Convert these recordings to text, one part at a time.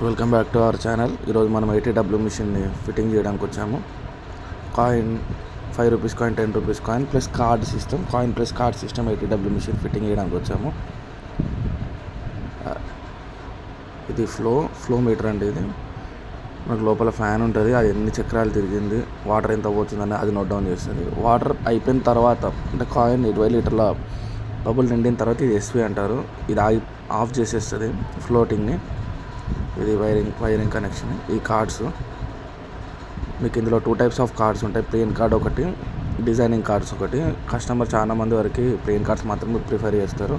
Welcome back to our channel. ఈరోజు మనం ATW మిషన్ని ఫిట్టింగ్ చేయడానికి వచ్చాము. Coin 5 rupees coin, 10 rupees coin plus card system, coin plus card system ATW machine fitting చేయడానికి వచ్చాము. ఇది ఫ్లో మీటర్ అండి. ఇది మనకు లోపల ఫ్యాన్ ఉంటుంది, అది ఎన్ని చక్రాలు తిరిగింది, వాటర్ ఎంత పోతుందని అది నోట్ డౌన్ చేస్తుంది. వాటర్ అయిపోయిన తర్వాత అంటే కాయిన్ 20 లీటర్ల బబుల్ నిండిన తర్వాత ఇది SV అంటారు. ఇది ఆఫ్ చేసేస్తుంది ఫ్లోటింగ్ని. ఇది వైరింగ్ కనెక్షన్. ఈ కార్డ్స్ మీకు ఇందులో 2 టైప్స్ ఆఫ్ కార్డ్స్ ఉంటాయి. ప్లెయిన్ కార్డ్ ఒకటి, డిజైనింగ్ కార్డ్స్ ఒకటి. కస్టమర్ చాలా మంది వరకు ప్లెయిన్ కార్డ్స్ మాత్రమే ప్రిఫర్ చేస్తారు.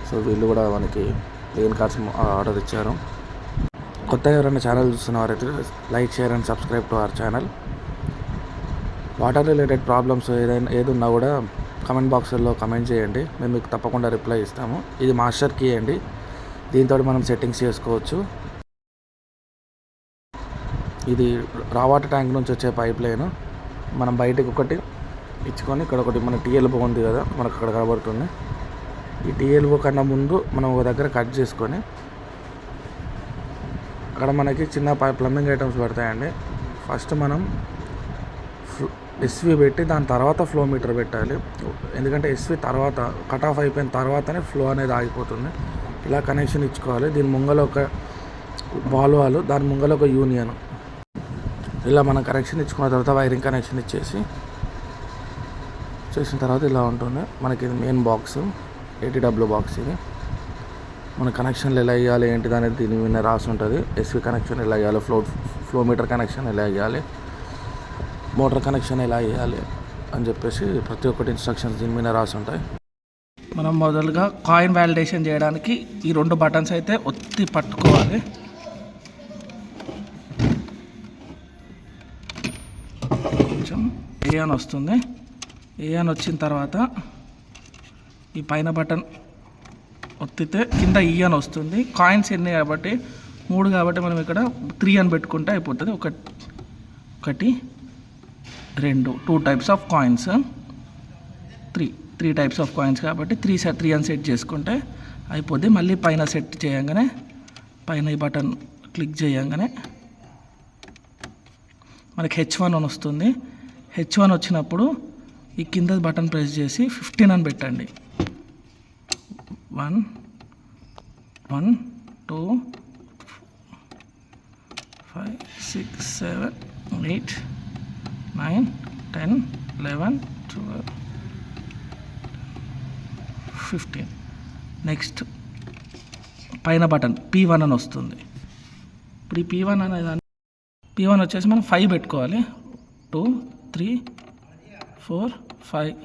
సో వీళ్ళు కూడా మనకి ప్లెయిన్ కార్డ్స్ ఆర్డర్ ఇచ్చారు. కొత్తగా ఎవరైనా ఛానల్ చూస్తున్నవారైతే like, share and subscribe to our channel. Water related problems ఏదున్నా కూడా కమెంట్ బాక్స్లో కమెంట్ చేయండి, మేము మీకు తప్పకుండా రిప్లై ఇస్తాము. ఇది మాస్టర్ కీ అండి, దీంతో మనం సెట్టింగ్స్ చేసుకోవచ్చు. ఇది రా వాటర్ ట్యాంక్ నుంచి వచ్చే పైప్ లైన్. మనం బయటకు ఒకటి ఇచ్చుకొని ఇక్కడ ఒకటి మన TLO ఉంది కదా, మనకు అక్కడ కనబడుతుంది. ఈ TLO కన్నా ముందు మనం ఒక దగ్గర కట్ చేసుకొని అక్కడ మనకి చిన్న ప్లంబింగ్ ఐటమ్స్ పడతాయండి. ఫస్ట్ మనం SV పెట్టి దాని తర్వాత ఫ్లో మీటర్ పెట్టాలి. ఎందుకంటే SV తర్వాత కట్ ఆఫ్ అయిపోయిన తర్వాతనే ఫ్లో అనేది ఆగిపోతుంది. ఇలా కనెక్షన్ ఇచ్చుకోవాలి. దీని ముంగల ఒక వాల్వ్, దాని ముంగల ఒక యూనియన్. ఇలా మనం కనెక్షన్ ఇచ్చుకున్న తర్వాత వైరింగ్ కనెక్షన్ చేసిన తర్వాత ఇలా ఉంటుంది. మనకి ఇది మెయిన్ బాక్స్, ATW బాక్స్. ఇది మన కనెక్షన్లు ఎలా ఇవ్వాలి ఏంటిది అనేది దీని మీద రాసి ఉంటుంది. SV కనెక్షన్ ఎలా ఇవ్వాలి, ఫ్లో మీటర్ కనెక్షన్ ఎలా ఇవ్వాలి, మోటార్ కనెక్షన్ ఎలా ఇవ్వాలి అని చెప్పేసి ప్రతి ఒక్కటి ఇన్స్ట్రక్షన్స్ దీని మీద రాసి ఉంటాయి. మనం మొదలుగా కాయిన్ వ్యాలిడేషన్ చేయడానికి ఈ 2 బటన్స్ అయితే ఒత్తి పట్టుకోవాలి. కొంచెం ఏ అని వస్తుంది. ఏ అని వచ్చిన తర్వాత ఈ పైన బటన్ ఒత్తితే కింద ఈ అని వస్తుంది. కాయిన్స్ ఎన్ని కాబట్టి 3 కాబట్టి మనం ఇక్కడ 3 అని పెట్టుకుంటే అయిపోతుంది. ఒకటి 2 types of coins, 3 types of coins కాబట్టి 3 అని సెట్ చేసుకుంటే అయిపోద్ది. మళ్ళీ పైన సెట్ చేయగానే పైన ఈ బటన్ క్లిక్ చేయగానే మనకి H1 అని వస్తుంది. H1 వచ్చినప్పుడు ఈ కింద బటన్ ప్రెస్ చేసి 15 అని పెట్టండి. 1 2 5 6 7 8 9 10 11 12 15. నెక్స్ట్ పైన బటన్ P1 అని వస్తుంది. ఇప్పుడు ఈ P1 వచ్చేసి మనం 5 పెట్టుకోవాలి. 2 3 4 5.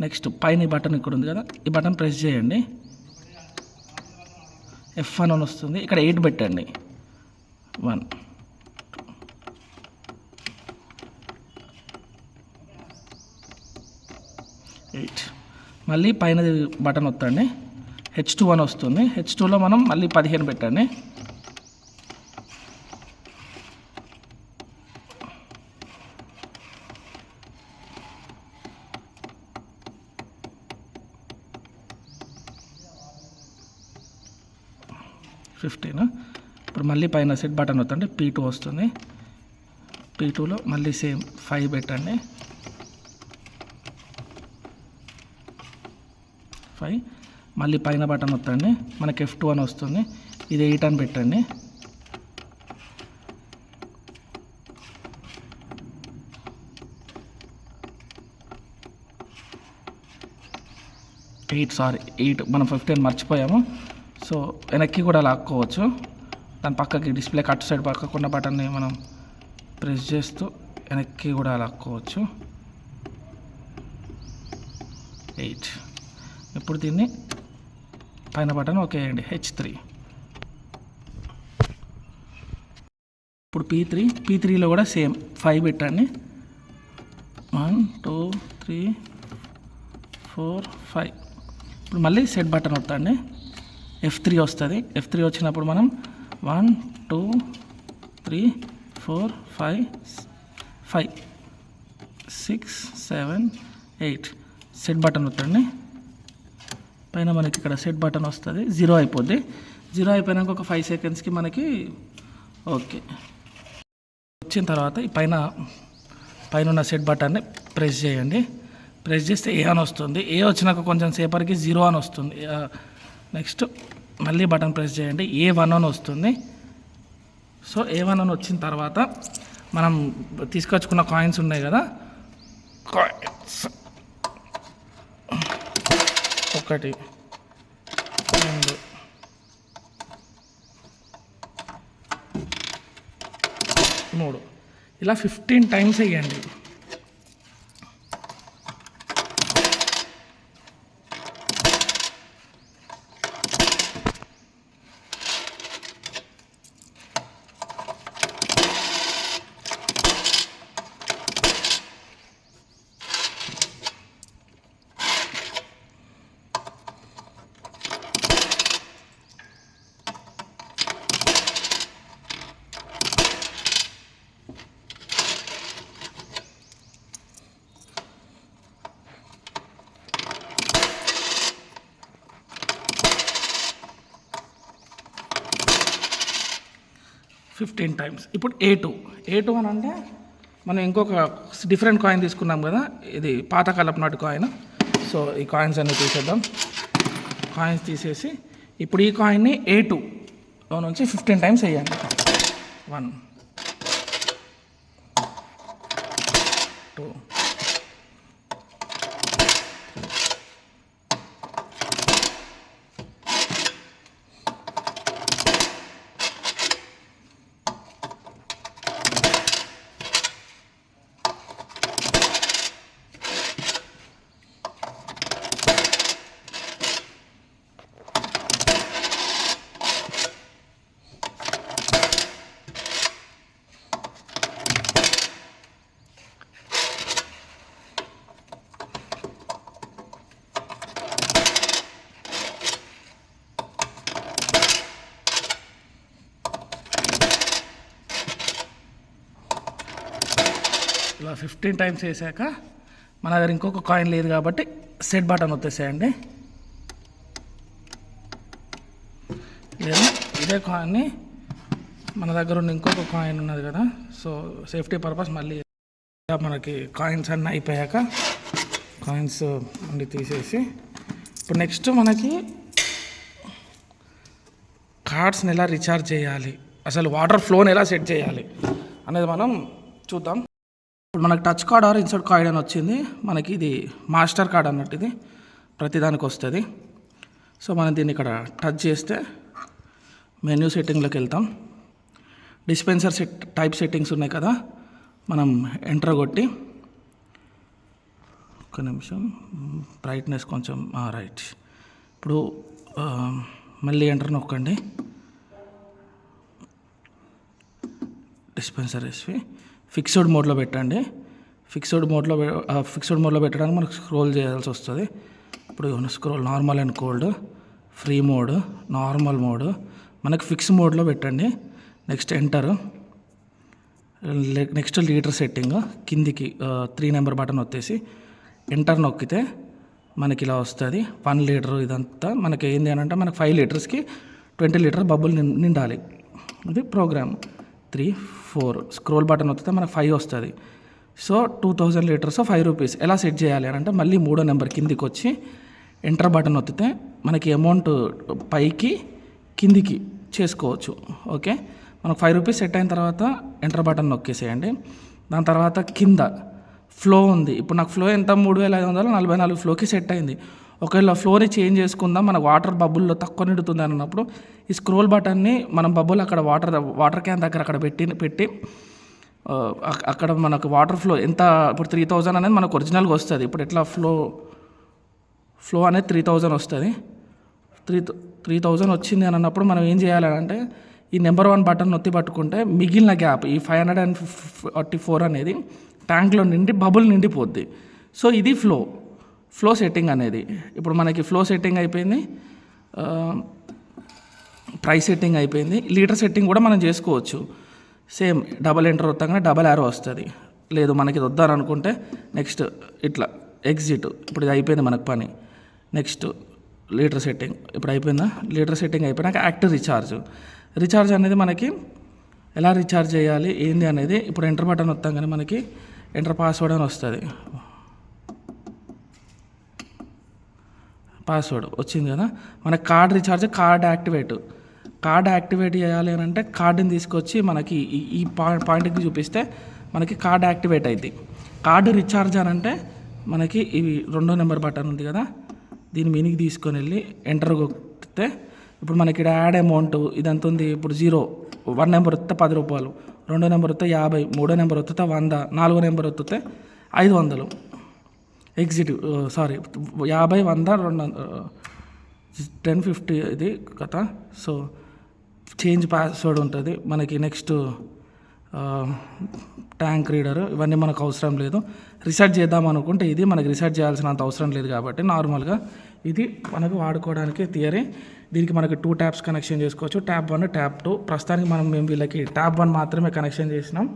నెక్స్ట్ పైన ఈ బటన్ ఇక్కడ ఉంది కదా, ఈ బటన్ ప్రెస్ చేయండి. F1 అని వస్తుంది. ఇక్కడ 8 పెట్టండి. 1 8. మళ్ళీ పైన బటన్ వత్తండి. H2 అని వస్తుంది. H2లో మనం మళ్ళీ 15 పెట్టండి. ఇప్పుడు మళ్ళీ పైన సెట్ బటన్ వత్తండి. P2 వస్తుంది. P2లో మళ్ళీ సేమ్ 5 పెట్టండి. 5. మళ్ళీ పైన బటన్ వత్తండి. మనకి F2 అని వస్తుంది. ఇది 8 అని పెట్టండి. ఎయిట్ మనం 15 మర్చిపోయాము. సో వెనక్కి కూడా లాక్కోవచ్చు. దాని పక్కకి డిస్ప్లే కట్ సైడ్ పక్కకున్న బటన్ని మనం ప్రెస్ చేస్తూ వెనక్కి కూడా లాక్కోవచ్చు. 8. ఇప్పుడు దీన్ని పైన బటన్ ఓకే అండి. H3. ఇప్పుడు P3లో కూడా సేమ్ 5 పెట్టండి. 1 2 3 4 5. ఇప్పుడు మళ్ళీ సెట్ బటన్ వద్దండి. F3 వస్తుంది. F3 వచ్చినప్పుడు మనం 1 2 3 4 5 6 7 8 సెట్ బటన్ వద్దండి. పైన మనకి ఇక్కడ సెట్ బటన్ వస్తుంది. 0 అయిపోద్ది. 0 అయిపోయినాక ఒక 5 సెకండ్స్కి మనకి ఓకే వచ్చిన తర్వాత ఈ పైన ఉన్న సెట్ బటన్ని ప్రెస్ చేయండి. ప్రెస్ చేస్తే ఏ అని వస్తుంది. ఏ వచ్చినాక కొంచెం సేపటికి 0 అని వస్తుంది. నెక్స్ట్ మళ్ళీ బటన్ ప్రెస్ చేయండి, A1 అని వస్తుంది. సో A1 అని వచ్చిన తర్వాత మనం తీసుకొచ్చుకున్న కాయిన్స్ ఉన్నాయి కదా, కాయిన్స్ 1 2 3 ఇలా 15 టైమ్స్ వేయండి. Fifteen times. ఇప్పుడు A2 అని అంటే మనం ఇంకొక డిఫరెంట్ కాయిన్ తీసుకున్నాం కదా, ఇది పాతకాలపు నాటి కాయిన్. సో ఈ కాయిన్స్ అన్నీ తీసేద్దాం. కాయిన్స్ తీసేసి ఇప్పుడు ఈ కాయిన్ని A2లో నుంచి 15 టైమ్స్ వేయండి. 1 2 ఇలా 15 టైమ్స్ వేసాక మన దగ్గర ఇంకొక కాయిన్ లేదు కాబట్టి సెట్ బటన్ వచ్చేసేయండి. లేదా ఇదే కాయిన్ని మన దగ్గర ఉన్న ఇంకొక కాయిన్ ఉన్నది కదా, సో సేఫ్టీ పర్పస్ మళ్ళీ మనకి కాయిన్స్ అన్నీ అయిపోయాక కాయిన్స్ అన్నీ తీసేసి ఇప్పుడు నెక్స్ట్ మనకి కార్డ్స్ని ఎలా రీఛార్జ్ చేయాలి, అసలు వాటర్ ఫ్లోని ఎలా సెట్ చేయాలి అనేది మనం చూద్దాం. ఇప్పుడు మనకి touch card or insert card అని వచ్చింది. మనకి ఇది మాస్టర్ కార్డ్ అన్నట్టు ఇది ప్రతిదానికి వస్తుంది. సో మనం దీన్ని ఇక్కడ టచ్ చేస్తే మెన్యూ సెట్టింగ్లోకి వెళ్తాం. డిస్పెన్సర్ టైప్ సెట్టింగ్స్ ఉన్నాయి కదా, మనం ఎంటర్ కొట్టి ఒక్క నిమిషం బ్రైట్నెస్ కొంచెం రైట్. ఇప్పుడు మళ్ళీ ఎంటర్ నొక్కండి. డిస్పెన్సర్ ఎస్వి ఫిక్స్డ్ మోడ్లో పెట్టండి. ఫిక్స్డ్ మోడ్లో పెట్టడానికి మనకు స్క్రోల్ చేయాల్సి వస్తుంది. ఇప్పుడు scroll normal and cold, free mode, normal mode, మనకు ఫిక్స్ మోడ్లో పెట్టండి. Next enter. Next litre setting కిందికి 3 నెంబర్ బటన్ వచ్చేసి ఎంటర్ నొక్కితే మనకి ఇలా వస్తుంది. 1 లీటర్ ఇదంతా మనకి ఏంది అని అంటే మనకు 5 లీటర్స్కి 20 లీటర్ బబుల్ నిండాలి. ఇది ప్రోగ్రామ్. 3 4 స్క్రోల్ బటన్ వస్తే మనకు 5 వస్తుంది. సో 2000 లీటర్స్ 5 రూపీస్ ఎలా సెట్ చేయాలి అని అంటే మళ్ళీ 3వ నెంబర్ కిందికి వచ్చి ఎంటర్ బటన్ వస్తే మనకి అమౌంట్ పైకి కిందికి చేసుకోవచ్చు. ఓకే, మనకు 5 రూపీస్ సెట్ అయిన తర్వాత ఎంటర్ బటన్ నొక్కేసేయండి. దాని తర్వాత కింద ఫ్లో ఉంది. ఇప్పుడు నాకు ఫ్లో ఎంత 3544 ఫ్లోకి సెట్ అయింది. ఒకవేళ ఫ్లోని చేంజ్ చేసుకుందాం, మనకు వాటర్ బబుల్లో తక్కువ నిండుతుంది అని అన్నప్పుడు ఈ స్క్రోల్ బటన్ని మనం బబుల్ అక్కడ వాటర్ క్యాన్ దగ్గర అక్కడ పెట్టి అక్కడ మనకు వాటర్ ఫ్లో ఎంత ఇప్పుడు 3000 అనేది మనకు ఒరిజినల్గా వస్తుంది. ఇప్పుడు ఎట్లా ఫ్లో అనేది 3000 వస్తుంది. 3000 వచ్చింది అని అన్నప్పుడు మనం ఏం చేయాలంటే ఈ నెంబర్ 1 బటన్ నొత్తి పట్టుకుంటే మిగిలిన గ్యాప్ ఈ 544 అనేది ట్యాంక్లో నిండి బబుల్ నిండిపోద్ది. సో ఇది ఫ్లో సెట్టింగ్ అనేది. ఇప్పుడు మనకి ఫ్లో సెట్టింగ్ అయిపోయింది, ప్రైస్ సెట్టింగ్ అయిపోయింది, లీటర్ సెట్టింగ్ కూడా మనం చేసుకోవచ్చు. సేమ్ డబల్ ఎంటర్ వస్తాగానే డబల్ యారో వస్తుంది. లేదు మనకి ఇది వద్దారనుకుంటే నెక్స్ట్ ఇట్లా ఎగ్జిట్. ఇప్పుడు ఇది అయిపోయింది మనకు పని. నెక్స్ట్ లీటర్ సెట్టింగ్ ఇప్పుడు అయిపోయిందా. లీటర్ సెట్టింగ్ అయిపోయినాక యాక్టివ్ రీఛార్జ్ అనేది మనకి ఎలా రీఛార్జ్ చేయాలి ఏంది అనేది ఇప్పుడు ఎంటర్ బటన్ వస్తాం కానీ మనకి ఎంటర్ పాస్వర్డ్ అని వస్తుంది. పాస్వర్డ్ వచ్చింది కదా. మనకి కార్డ్ రీఛార్జ్, కార్డ్ యాక్టివేట్ చేయాలి అని అంటే కార్డుని తీసుకొచ్చి మనకి ఈ పాయింట్కి చూపిస్తే మనకి కార్డ్ యాక్టివేట్ అవుతుంది. కార్డు రీఛార్జ్ అని అంటే మనకి ఇవి 2వ నెంబర్ బటన్ ఉంది కదా, దీని మీనికి తీసుకొని వెళ్ళి ఎంటర్ కొడితే ఇప్పుడు మనకి ఇక్కడ యాడ్ అమౌంట్ ఇదంతా ఉంది. ఇప్పుడు 1 నెంబర్ వస్తే 10 రూపాయలు, 2వ నెంబర్ వస్తే 50, 3వ నెంబర్ వస్తే 100, 4వ నెంబర్ వస్తే 500. ఎగ్జిట్ 50, 100, 200, 10, 50 ఇది కథ. సో చేంజ్ పాస్వర్డ్ ఉంటుంది మనకి. నెక్స్ట్ ట్యాంక్ రీడర్ ఇవన్నీ మనకు అవసరం లేదు. రీసెట్ చేద్దాం అనుకుంటే ఇది మనకి రీసెట్ చేయాల్సినంత అవసరం లేదు కాబట్టి నార్మల్గా ఇది మనకు వాడుకోవడానికి థియరీ. దీనికి మనకి 2 ట్యాప్స్ కనెక్షన్ చేసుకోవచ్చు, ట్యాప్ 1, ట్యాప్ 2. ప్రస్తుతానికి మేము వీళ్ళకి ట్యాప్ 1 మాత్రమే కనెక్షన్ చేసినాం,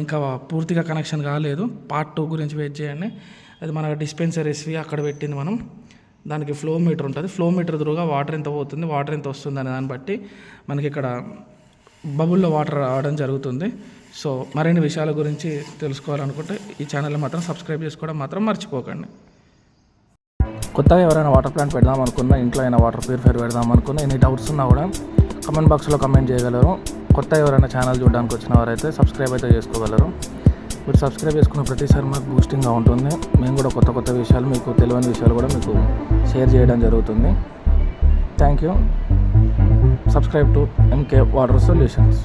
ఇంకా పూర్తిగా కనెక్షన్ కాలేదు. పార్ట్ 2 గురించి వెయిట్ చేయండి. అది మన డిస్పెన్సరీస్వి అక్కడ పెట్టింది మనం. దానికి ఫ్లో మీటర్ ఉంటుంది. ఫ్లో మీటర్ త్రూగా వాటర్ ఎంత పోతుంది, వాటర్ ఎంత వస్తుంది అనే దాన్ని బట్టి మనకి ఇక్కడ బబుల్లో వాటర్ రావడం జరుగుతుంది. సో మరిన్ని విషయాల గురించి తెలుసుకోవాలనుకుంటే ఈ ఛానల్ని మాత్రం సబ్స్క్రైబ్ చేసుకోవడం మాత్రం మర్చిపోకండి. కొత్తగా ఎవరైనా వాటర్ ప్లాంట్ పెడదాం అనుకున్నా, ఇంట్లో అయినా వాటర్ ప్యూరిఫైర్ పెడదాం అనుకున్నా, ఎన్ని డౌట్స్ ఉన్నా కూడా కమెంట్ బాక్స్లో కమెంట్ చేయగలరు. కొత్త ఎవరైనా ఛానల్ చూడడానికి వచ్చిన వారైతే సబ్స్క్రైబ్ అయితే చేసుకోగలరు. మీరు సబ్స్క్రైబ్ చేసుకున్న ప్రతిసారి మాకు బూస్టింగ్గా ఉంటుంది. మేము కూడా కొత్త విషయాలు, మీకు తెలియని విషయాలు కూడా మీకు షేర్ చేయడం జరుగుతుంది. Thank you. Subscribe to MK water solutions.